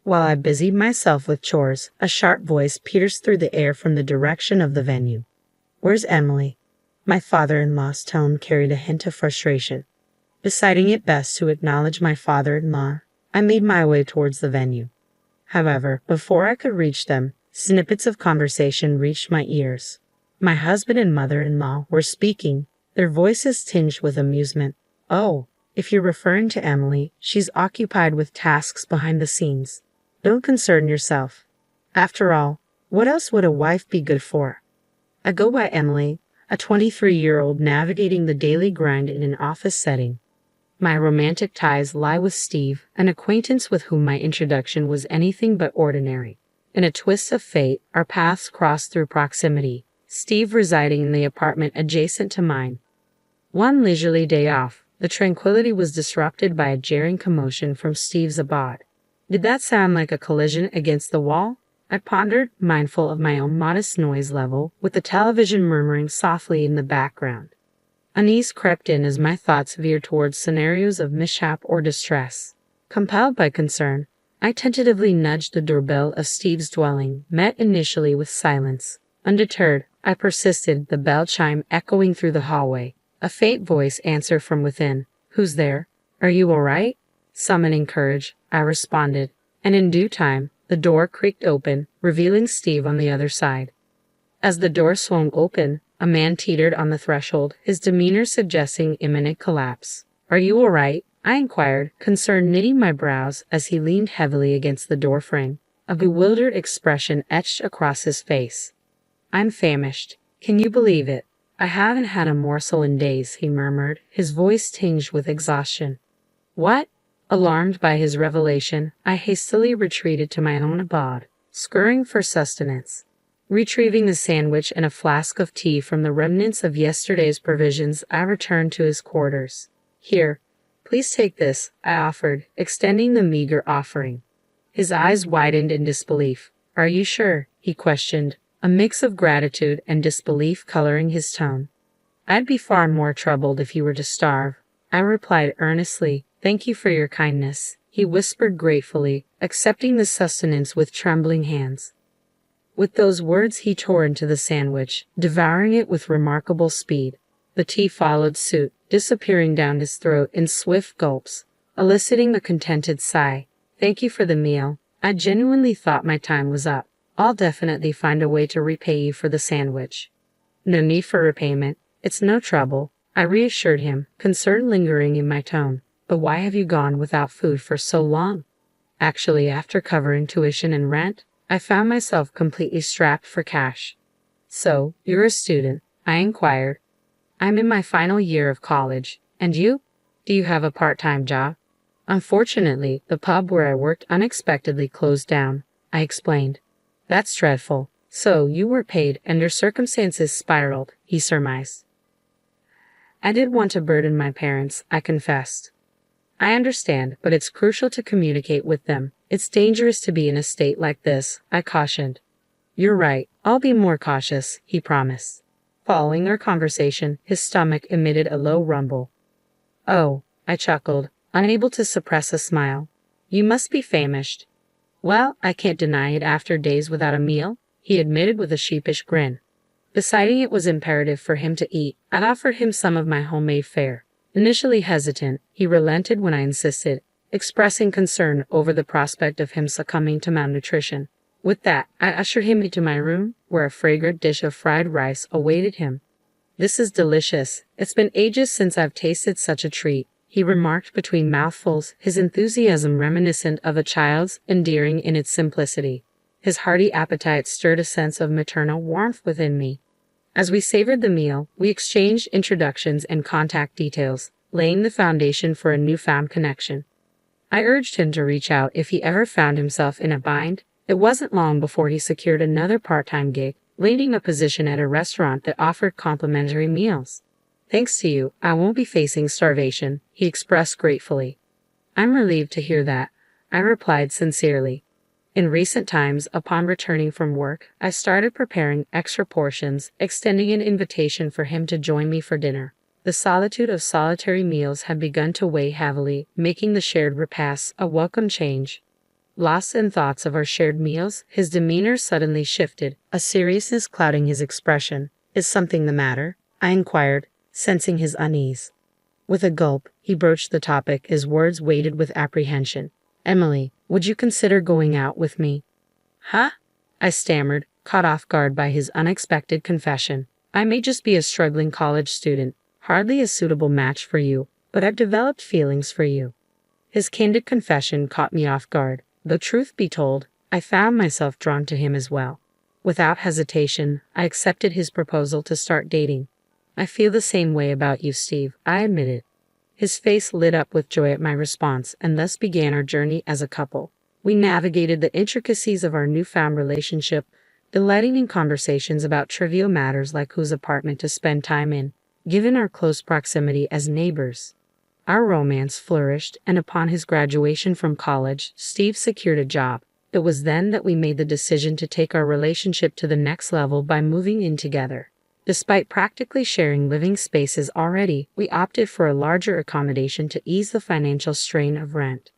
While I busied myself with chores, a sharp voice pierced through the air from the direction of the venue. "Where's Emily?" My father-in-law's tone carried a hint of frustration. Deciding it best to acknowledge my father-in-law, I made my way towards the venue. However, before I could reach them, snippets of conversation reached my ears. My husband and mother-in-law were speaking, their voices tinged with amusement. "Oh, if you're referring to Emily, she's occupied with tasks behind the scenes. Don't concern yourself. After all, what else would a wife be good for?" I go by Emily, a 23-year-old navigating the daily grind in an office setting. My romantic ties lie with Steve, an acquaintance with whom my introduction was anything but ordinary. In a twist of fate, our paths crossed through proximity, Steve residing in the apartment adjacent to mine. One leisurely day off, the tranquility was disrupted by a jarring commotion from Steve's abode. Did that sound like a collision against the wall? I pondered, mindful of my own modest noise level, with the television murmuring softly in the background. Unease crept in as my thoughts veered towards scenarios of mishap or distress. Compelled by concern, I tentatively nudged the doorbell of Steve's dwelling, met initially with silence. Undeterred, I persisted, the bell chime echoing through the hallway. A faint voice answered from within. "Who's there? Are you all right?" Summoning courage, I responded, and in due time, the door creaked open, revealing Steve on the other side. As the door swung open, a man teetered on the threshold, his demeanor suggesting imminent collapse. "Are you all right?" I inquired, concern knitting my brows as he leaned heavily against the doorframe. A bewildered expression etched across his face. "I'm famished. Can you believe it? I haven't had a morsel in days," he murmured, his voice tinged with exhaustion. "What?" Alarmed by his revelation, I hastily retreated to my own abode, scurrying for sustenance. Retrieving the sandwich and a flask of tea from the remnants of yesterday's provisions, I returned to his quarters. "Here, please take this," I offered, extending the meager offering. His eyes widened in disbelief. "Are you sure?" he questioned, a mix of gratitude and disbelief coloring his tone. "I'd be far more troubled if you were to starve," I replied earnestly. "Thank you for your kindness," he whispered gratefully, accepting the sustenance with trembling hands. With those words he tore into the sandwich, devouring it with remarkable speed. The tea followed suit, disappearing down his throat in swift gulps, eliciting a contented sigh. "Thank you for the meal. I genuinely thought my time was up. I'll definitely find a way to repay you for the sandwich." "No need for repayment. It's no trouble," I reassured him, concern lingering in my tone. "But why have you gone without food for so long?" Actually, after covering tuition and rent, I found myself completely strapped for cash. "So, you're a student?" I inquired. "I'm in my final year of college. And you? Do you have a part-time job?" "Unfortunately, the pub where I worked unexpectedly closed down," I explained. "That's dreadful. So, you were paid and your circumstances spiraled," he surmised. "I didn't want to burden my parents," I confessed. "I understand, but it's crucial to communicate with them. It's dangerous to be in a state like this," I cautioned. "You're right. I'll be more cautious," he promised. Following our conversation, his stomach emitted a low rumble. "Oh," I chuckled, unable to suppress a smile. "You must be famished." "Well, I can't deny it after days without a meal," he admitted with a sheepish grin. Deciding it was imperative for him to eat, I offered him some of my homemade fare. Initially hesitant, he relented when I insisted, expressing concern over the prospect of him succumbing to malnutrition. With that, I ushered him into my room, where a fragrant dish of fried rice awaited him. "This is delicious. It's been ages since I've tasted such a treat," he remarked between mouthfuls, his enthusiasm reminiscent of a child's, endearing in its simplicity. His hearty appetite stirred a sense of maternal warmth within me. As we savored the meal, we exchanged introductions and contact details, laying the foundation for a newfound connection. I urged him to reach out if he ever found himself in a bind. It wasn't long before he secured another part-time gig, landing a position at a restaurant that offered complimentary meals. "Thanks to you, I won't be facing starvation," he expressed gratefully. "I'm relieved to hear that," I replied sincerely. In recent times, upon returning from work, I started preparing extra portions, extending an invitation for him to join me for dinner. The solitude of solitary meals had begun to weigh heavily, making the shared repasts a welcome change. Lost in thoughts of our shared meals, his demeanor suddenly shifted, a seriousness clouding his expression. Is something the matter? I inquired, sensing his unease. With a gulp, he broached the topic, his words weighted with apprehension. Emily, would you consider going out with me? Huh? I stammered, caught off guard by his unexpected confession. I may just be a struggling college student, hardly a suitable match for you, but I've developed feelings for you. His candid confession caught me off guard. Though truth be told, I found myself drawn to him as well. Without hesitation, I accepted his proposal to start dating. I feel the same way about you, Steve, I admitted. His face lit up with joy at my response, and thus began our journey as a couple. We navigated the intricacies of our newfound relationship, delighting in conversations about trivial matters like whose apartment to spend time in, given our close proximity as neighbors. Our romance flourished, and upon his graduation from college, Steve secured a job. It was then that we made the decision to take our relationship to the next level by moving in together. Despite practically sharing living spaces already, we opted for a larger accommodation to ease the financial strain of rent.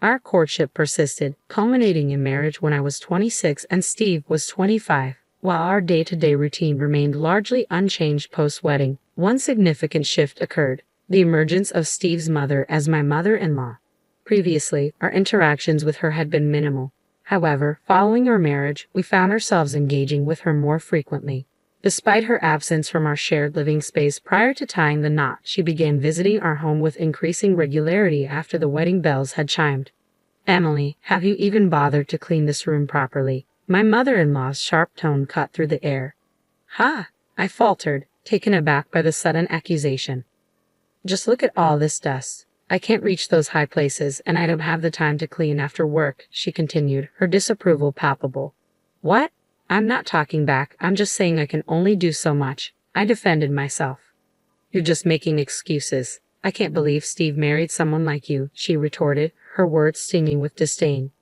Our courtship persisted, culminating in marriage when I was 26 and Steve was 25. While our day-to-day routine remained largely unchanged post-wedding, one significant shift occurred: the emergence of Steve's mother as my mother-in-law. Previously, our interactions with her had been minimal. However, following our marriage, we found ourselves engaging with her more frequently. Despite her absence from our shared living space prior to tying the knot, she began visiting our home with increasing regularity after the wedding bells had chimed. Emily, have you even bothered to clean this room properly? My mother-in-law's sharp tone cut through the air. Ha! I faltered, taken aback by the sudden accusation. Just look at all this dust. I can't reach those high places, and I don't have the time to clean after work, she continued, her disapproval palpable. What? I'm not talking back, I'm just saying I can only do so much. I defended myself. You're just making excuses. I can't believe Steve married someone like you, she retorted, her words stinging with disdain.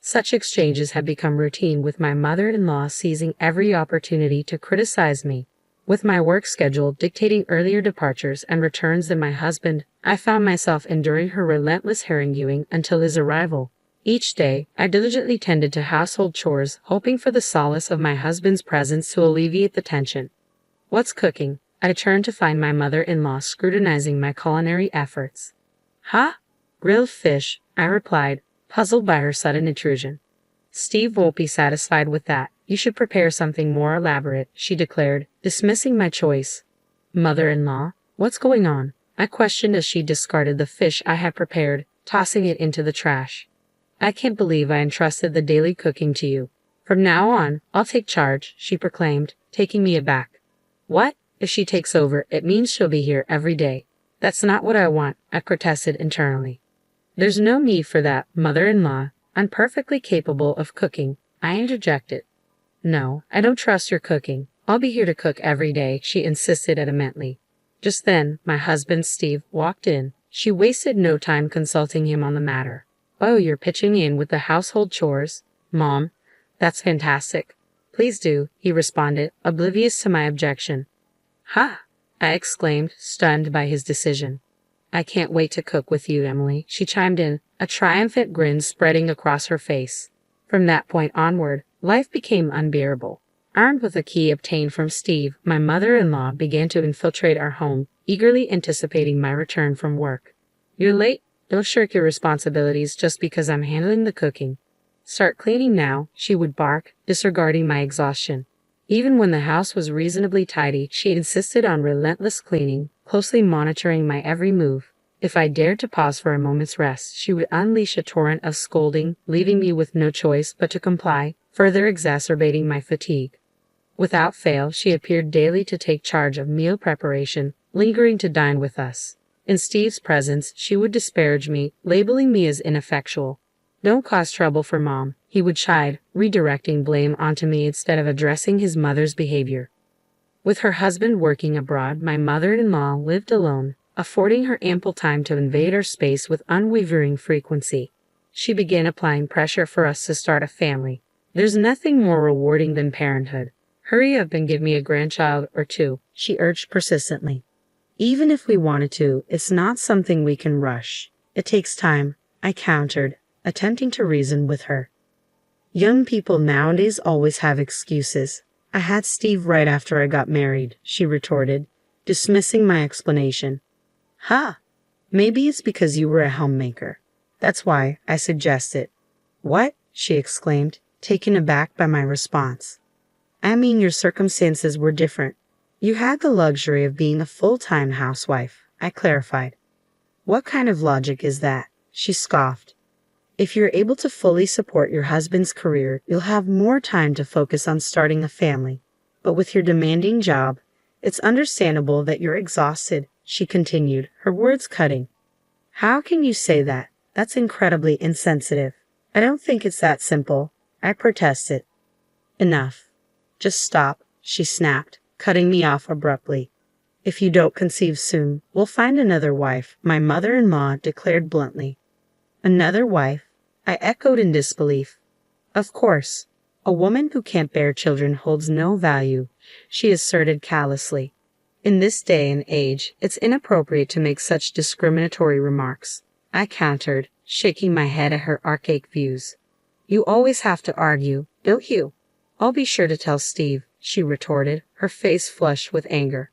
Such exchanges had become routine, with my mother-in-law seizing every opportunity to criticize me. With my work schedule dictating earlier departures and returns than my husband, I found myself enduring her relentless haranguing until his arrival. Each day, I diligently tended to household chores, hoping for the solace of my husband's presence to alleviate the tension. What's cooking? I turned to find my mother-in-law scrutinizing my culinary efforts. Huh? Grilled fish, I replied, puzzled by her sudden intrusion. Steve won't be satisfied with that. You should prepare something more elaborate, she declared, dismissing my choice. Mother-in-law, what's going on? I questioned as she discarded the fish I had prepared, tossing it into the trash. I can't believe I entrusted the daily cooking to you. From now on, I'll take charge, she proclaimed, taking me aback. What? If she takes over, it means she'll be here every day. That's not what I want, I protested internally. There's no need for that, mother-in-law. I'm perfectly capable of cooking, I interjected. No, I don't trust your cooking. I'll be here to cook every day, she insisted adamantly. Just then, my husband Steve walked in. She wasted no time consulting him on the matter. Oh, you're pitching in with the household chores? Mom, that's fantastic. Please do, he responded, oblivious to my objection. Ha! I exclaimed, stunned by his decision. I can't wait to cook with you, Emily, she chimed in, a triumphant grin spreading across her face. From that point onward, life became unbearable. Armed with a key obtained from Steve, my mother-in-law began to infiltrate our home, eagerly anticipating my return from work. You're late? Don't shirk your responsibilities just because I'm handling the cooking. Start cleaning now, she would bark, disregarding my exhaustion. Even when the house was reasonably tidy, she insisted on relentless cleaning, closely monitoring my every move. If I dared to pause for a moment's rest, she would unleash a torrent of scolding, leaving me with no choice but to comply, further exacerbating my fatigue. Without fail, she appeared daily to take charge of meal preparation, lingering to dine with us. In Steve's presence, she would disparage me, labeling me as ineffectual. Don't cause trouble for Mom, he would chide, redirecting blame onto me instead of addressing his mother's behavior. With her husband working abroad, my mother-in-law lived alone, affording her ample time to invade our space with unwavering frequency. She began applying pressure for us to start a family. There's nothing more rewarding than parenthood. Hurry up and give me a grandchild or two, she urged persistently. Even if we wanted to, it's not something we can rush. It takes time, I countered, attempting to reason with her. Young people nowadays always have excuses. I had Steve right after I got married, she retorted, dismissing my explanation. Ha! Maybe it's because you were a homemaker. That's why, I suggested. What? She exclaimed, taken aback by my response. I mean, your circumstances were different. You had the luxury of being a full-time housewife, I clarified. What kind of logic is that? She scoffed. If you're able to fully support your husband's career, you'll have more time to focus on starting a family. But with your demanding job, it's understandable that you're exhausted, she continued, her words cutting. How can you say that? That's incredibly insensitive. I don't think it's that simple, I protested. Enough. Just stop, she snapped, cutting me off abruptly. If you don't conceive soon, we'll find another wife, my mother-in-law declared bluntly. Another wife? I echoed in disbelief. Of course. A woman who can't bear children holds no value, she asserted callously. In this day and age, it's inappropriate to make such discriminatory remarks, I countered, shaking my head at her archaic views. You always have to argue, don't you? I'll be sure to tell Steve, she retorted, her face flushed with anger.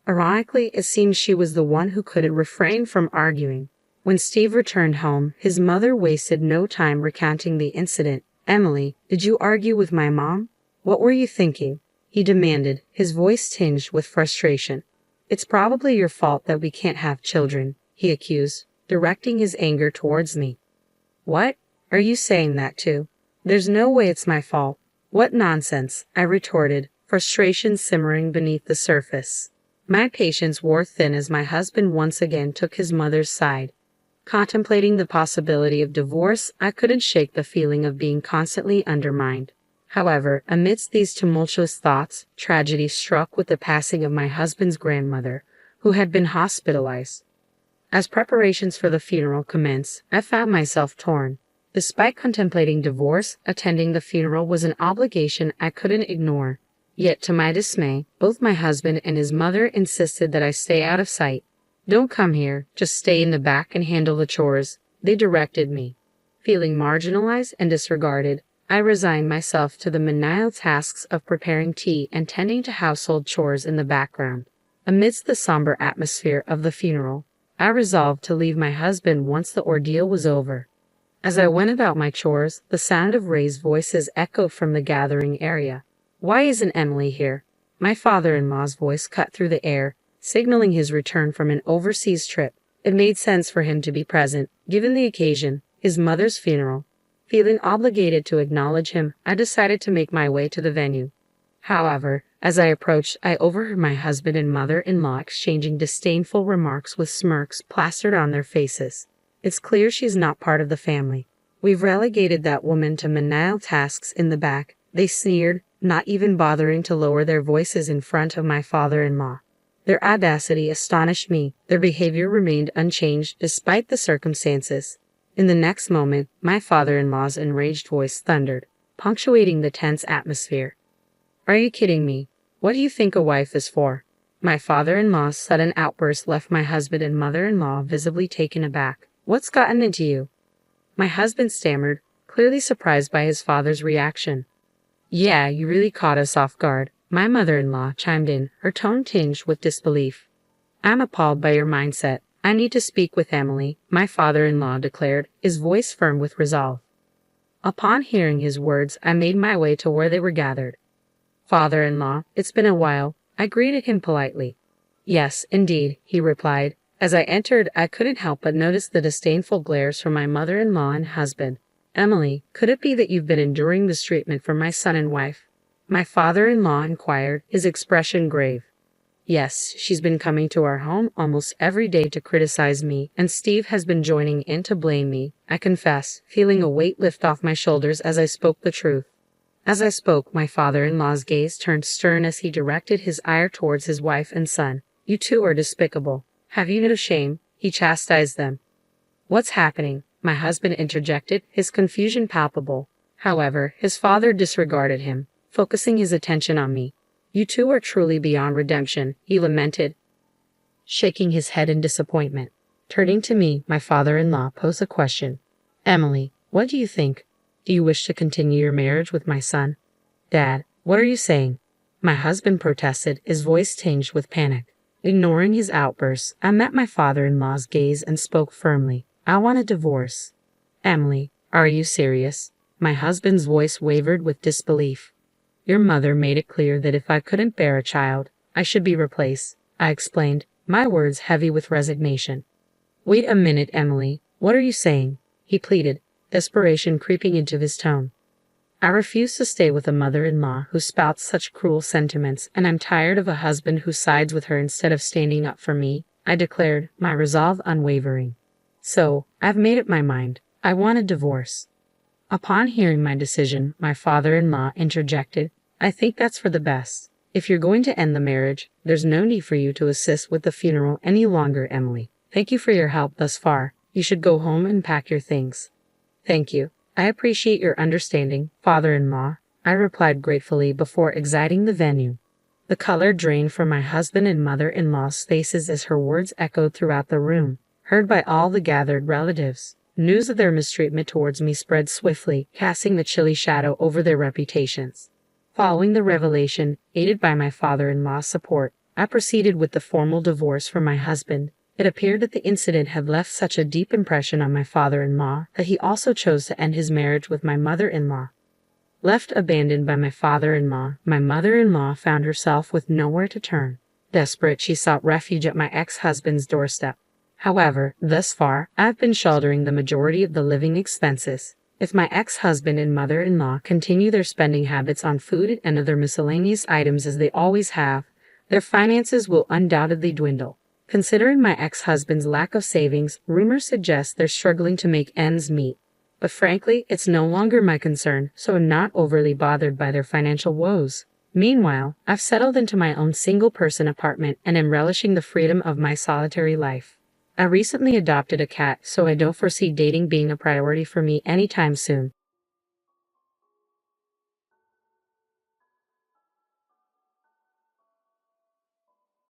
Ironically, it seemed she was the one who couldn't refrain from arguing. When Steve returned home, his mother wasted no time recounting the incident. Emily, did you argue with my mom? What were you thinking? He demanded, his voice tinged with frustration. It's probably your fault that we can't have children, he accused, directing his anger towards me. What? Are you saying that too? There's no way it's my fault. What nonsense, I retorted, frustration simmering beneath the surface. My patience wore thin as my husband once again took his mother's side. Contemplating the possibility of divorce, I couldn't shake the feeling of being constantly undermined. However, amidst these tumultuous thoughts, tragedy struck with the passing of my husband's grandmother, who had been hospitalized. As preparations for the funeral commenced, I found myself torn. Despite contemplating divorce, attending the funeral was an obligation I couldn't ignore. Yet, to my dismay, both my husband and his mother insisted that I stay out of sight. Don't come here, just stay in the back and handle the chores, they directed me. Feeling marginalized and disregarded, I resigned myself to the menial tasks of preparing tea and tending to household chores in the background. Amidst the somber atmosphere of the funeral, I resolved to leave my husband once the ordeal was over. As I went about my chores, the sound of raised voices echoed from the gathering area. Why isn't Emily here? My father-in-law's voice cut through the air, signaling his return from an overseas trip. It made sense for him to be present, given the occasion, his mother's funeral. Feeling obligated to acknowledge him, I decided to make my way to the venue. However, as I approached, I overheard my husband and mother-in-law exchanging disdainful remarks with smirks plastered on their faces. It's clear she's not part of the family. We've relegated that woman to menial tasks in the back, they sneered, not even bothering to lower their voices in front of my father-in-law. Their audacity astonished me. Their behavior remained unchanged despite the circumstances. In the next moment, my father-in-law's enraged voice thundered, punctuating the tense atmosphere. Are you kidding me? What do you think a wife is for? My father-in-law's sudden outburst left my husband and mother-in-law visibly taken aback. What's gotten into you? My husband stammered, clearly surprised by his father's reaction. Yeah, you really caught us off guard. My mother-in-law chimed in, her tone tinged with disbelief. I'm appalled by your mindset. I need to speak with Emily, my father-in-law declared, his voice firm with resolve. Upon hearing his words, I made my way to where they were gathered. Father-in-law, it's been a while. I greeted him politely. Yes, indeed, he replied. As I entered, I couldn't help but notice the disdainful glares from my mother-in-law and husband. Emily, could it be that you've been enduring this treatment from my son and wife? My father-in-law inquired, his expression grave. Yes, she's been coming to our home almost every day to criticize me, and Steve has been joining in to blame me, I confess, feeling a weight lift off my shoulders as I spoke the truth. As I spoke, my father-in-law's gaze turned stern as he directed his ire towards his wife and son. You two are despicable. Have you no shame? He chastised them. What's happening? My husband interjected, his confusion palpable. However, his father disregarded him, focusing his attention on me. You two are truly beyond redemption, he lamented, shaking his head in disappointment. Turning to me, my father-in-law posed a question. Emily, What do you think? Do you wish to continue your marriage with my son? Dad, what are you saying? My husband protested, his voice tinged with panic. Ignoring his outbursts, I met my father-in-law's gaze and spoke firmly. I want a divorce. Emily, are you serious? My husband's voice wavered with disbelief. Your mother made it clear that if I couldn't bear a child, I should be replaced, I explained, my words heavy with resignation. Wait a minute, Emily, what are you saying? He pleaded, desperation creeping into his tone. I refuse to stay with a mother-in-law who spouts such cruel sentiments, and I'm tired of a husband who sides with her instead of standing up for me, I declared, my resolve unwavering. So, I've made up my mind. I want a divorce. Upon hearing my decision, my father-in-law interjected, I think that's for the best. If you're going to end the marriage, there's no need for you to assist with the funeral any longer, Emily. Thank you for your help thus far. You should go home and pack your things. Thank you. I appreciate your understanding, father-in-law, I replied gratefully before exiting the venue. The color drained from my husband and mother-in-law's faces as her words echoed throughout the room, heard by all the gathered relatives. News of their mistreatment towards me spread swiftly, casting a chilly shadow over their reputations. Following the revelation, aided by my father-in-law's support, I proceeded with the formal divorce from my husband. It appeared that the incident had left such a deep impression on my father-in-law that he also chose to end his marriage with my mother-in-law. Left abandoned by my father-in-law, my mother-in-law found herself with nowhere to turn. Desperate, she sought refuge at my ex-husband's doorstep. However, thus far, I've been shouldering the majority of the living expenses. If my ex-husband and mother-in-law continue their spending habits on food and other miscellaneous items as they always have, their finances will undoubtedly dwindle. Considering my ex-husband's lack of savings, rumors suggest they're struggling to make ends meet. But frankly, it's no longer my concern, so I'm not overly bothered by their financial woes. Meanwhile, I've settled into my own single-person apartment and am relishing the freedom of my solitary life. I recently adopted a cat, so I don't foresee dating being a priority for me anytime soon.